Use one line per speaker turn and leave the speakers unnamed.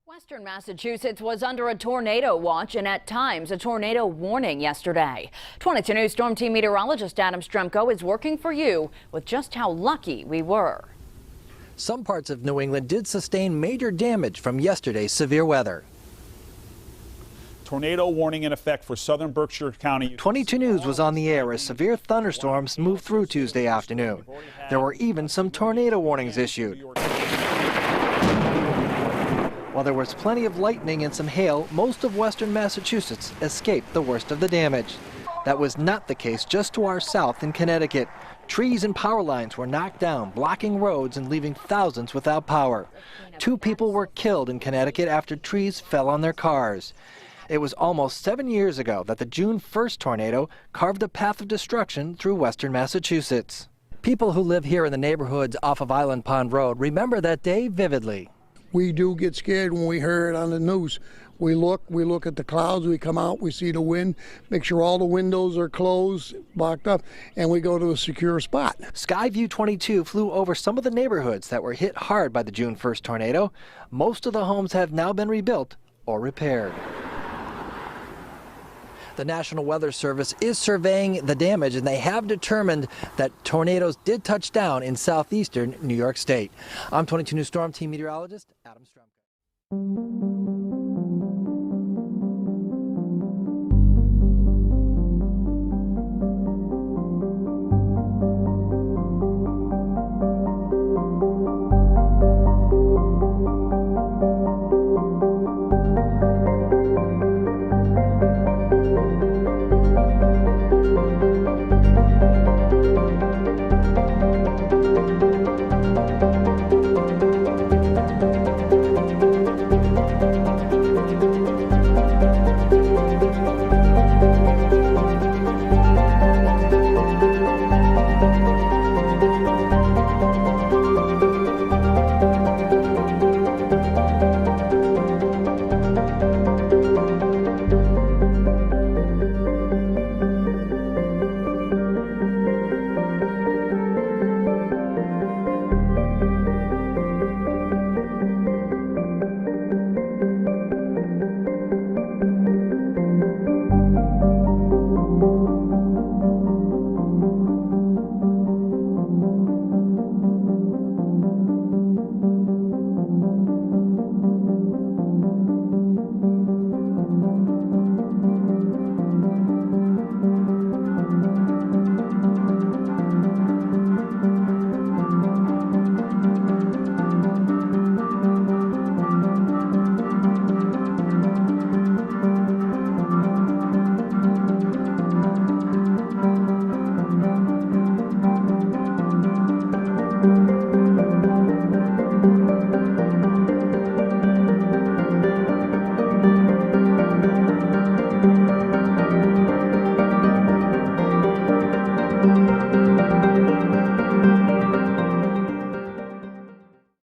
Western Massachusetts was under a tornado watch and at times a tornado warning yesterday. 22 News Storm Team meteorologist Adam Stremko is working for you with just how lucky we were.
Some parts of New England did sustain major damage from yesterday's severe weather.
Tornado warning in effect for southern Berkshire County.
22 News was on the air as severe thunderstorms moved through Tuesday afternoon. There were even some tornado warnings issued. While there was plenty of lightning and some hail, most of western Massachusetts escaped the worst of the damage. That was not the case just to our south in Connecticut. Trees and power lines were knocked down, blocking roads and leaving thousands without power. 2 people were killed in Connecticut after trees fell on their cars. It was almost 7 years ago that the June 1st tornado carved a path of destruction through western Massachusetts. People who live here in the neighborhoods off of Island Pond Road remember that day vividly.
We do get scared when we hear it on the news. We look at the clouds, we come out, we see the wind, make sure all the windows are closed, blocked up, and we go to a secure spot.
Skyview 22 flew over some of the neighborhoods that were hit hard by the June 1st tornado. Most of the homes have now been rebuilt or repaired. The National Weather Service is surveying the damage, and they have determined that tornadoes did touch down in southeastern New York State. I'm 22 News Storm Team meteorologist Adam Stremko.